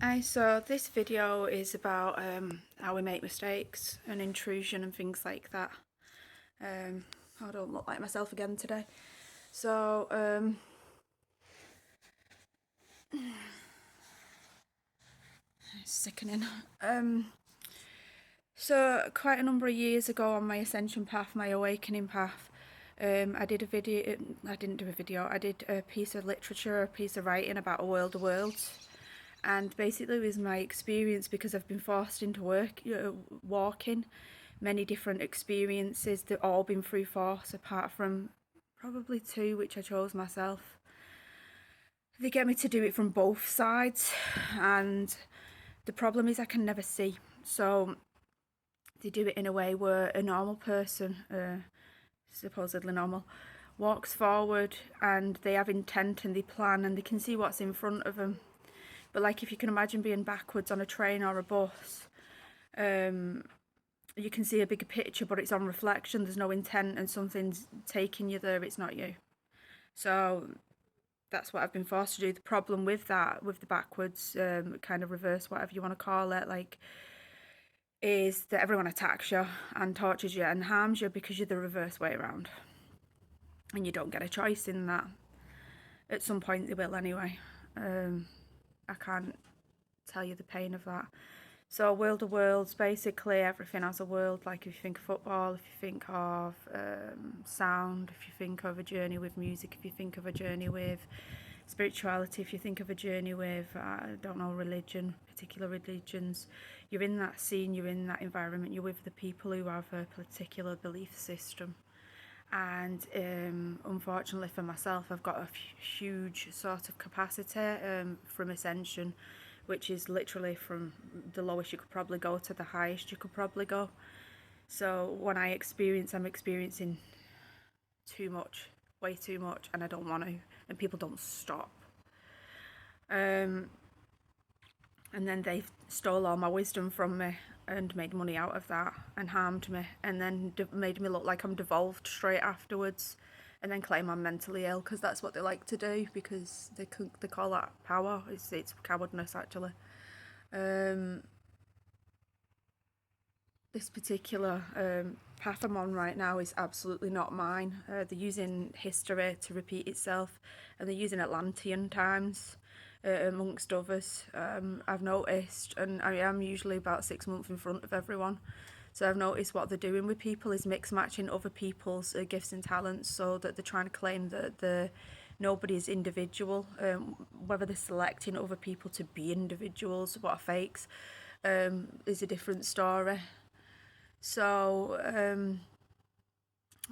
Hi, so this video is about how we make mistakes and intrusion and things like that. I don't look like myself again today. So, it's sickening. So quite a number of years ago on my ascension path, my awakening path, I did a video, I didn't do a video, I did a piece of literature, a piece of writing about a world of worlds. And basically it was my experience because I've been forced into walking many different experiences. They've all been through force apart from probably two which I chose myself. They get me to do it from both sides, and the problem is I can never see. So they do it in a way where a normal person, supposedly normal, walks forward and they have intent and they plan and they can see what's in front of them. But like if you can imagine being backwards on a train or a bus, you can see a bigger picture, but it's on reflection. There's no intent and something's taking you there. It's not you. So that's what I've been forced to do. The problem with that, with the backwards kind of reverse, whatever you want to call it, like, is that everyone attacks you and tortures you and harms you because you're the reverse way around. And you don't get a choice in that. At some point they will anyway. I can't tell you the pain of that. So World of Worlds, basically everything has a world. Like if you think of football, if you think of sound, if you think of a journey with music, if you think of a journey with spirituality, if you think of a journey with, I don't know, religion, particular religions, you're in that scene, you're in that environment, you're with the people who have a particular belief system. And unfortunately for myself, I've got a huge sort of capacity from ascension, which is literally from the lowest you could probably go to the highest you could probably go. So when I experience, I'm experiencing too much, way too much, and I don't want to, and people don't stop. And then they stole all my wisdom from me and made money out of that and harmed me, and then made me look like I'm devolved straight afterwards, and then claim I'm mentally ill because that's what they like to do, because they call that power. It's cowardness actually. This particular path I'm on right now is absolutely not mine. They're using history to repeat itself, and they're using Atlantean times amongst others. I've noticed, and I am usually about 6 months in front of everyone, so I've noticed what they're doing with people is mix matching other people's gifts and talents, so that they're trying to claim that nobody is individual. Whether they're selecting other people to be individuals, what are fakes, is a different story. So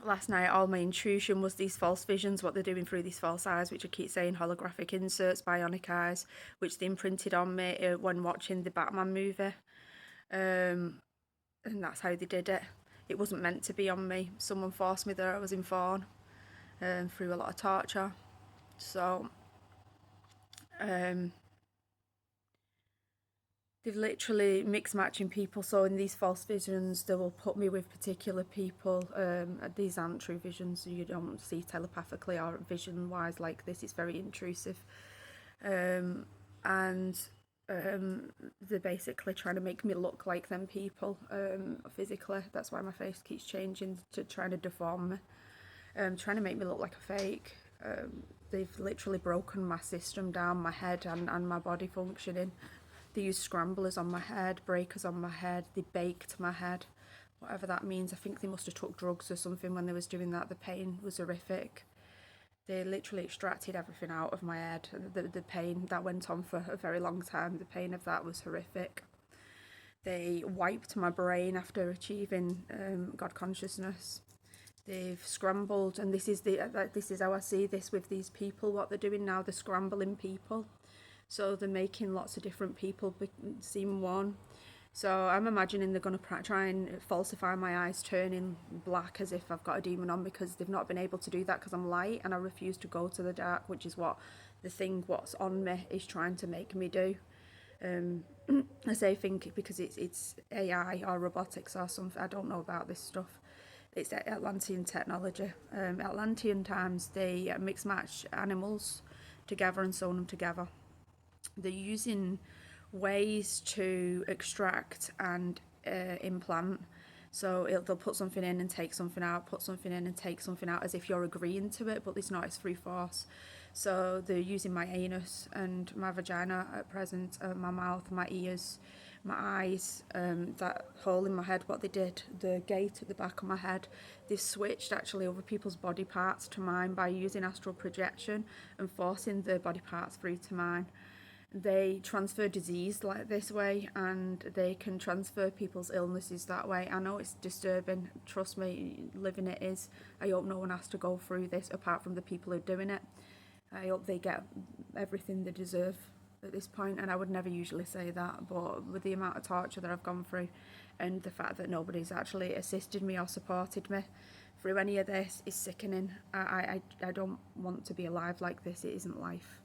last night all my intrusion was these false visions, what they're doing through these false eyes, which I keep saying holographic inserts, bionic eyes, which they imprinted on me when watching the Batman movie. And that's how they did it. It wasn't meant to be on me. Someone forced me there. I was in Fawn through a lot of torture. So they've literally mixed matching people. So in these false visions, they will put me with particular people. These aren't true visions, so you don't see telepathically or vision wise like this. It's very intrusive. And they're basically trying to make me look like them people physically. That's why my face keeps changing, to trying to deform me, trying to make me look like a fake. They've literally broken my system down, my head and my body functioning. They used scramblers on my head, breakers on my head, they baked my head, whatever that means. I think they must have took drugs or something when they was doing that. The pain was horrific. They literally extracted everything out of my head. The pain that went on for a very long time, the pain of that was horrific. They wiped my brain after achieving God consciousness. They've scrambled, and this is how I see this with these people. What they're doing now, they're scrambling people. So they're making lots of different people seem one. So I'm imagining they're going to try and falsify my eyes turning black as if I've got a demon on, because they've not been able to do that because I'm light and I refuse to go to the dark, which is what the thing what's on me is trying to make me do. I say think because it's AI or robotics or something. I don't know about this stuff. It's Atlantean technology. Atlantean times, they mix match animals together and sew them together. They're using ways to extract and implant. So they'll put something in and take something out, put something in and take something out, as if you're agreeing to it, but it's not, it's free force. So they're using my anus and my vagina at present, my mouth, my ears, my eyes, that hole in my head, what they did, the gate at the back of my head. They've switched actually other people's body parts to mine by using astral projection and forcing the body parts through to mine. They transfer disease like this way, and they can transfer people's illnesses that way. I know it's disturbing, trust me, living it is. I hope no one has to go through this apart from the people who are doing it. I hope they get everything they deserve at this point, and I would never usually say that, but with the amount of torture that I've gone through and the fact that nobody's actually assisted me or supported me through any of this is sickening. I don't want to be alive like this. It isn't life.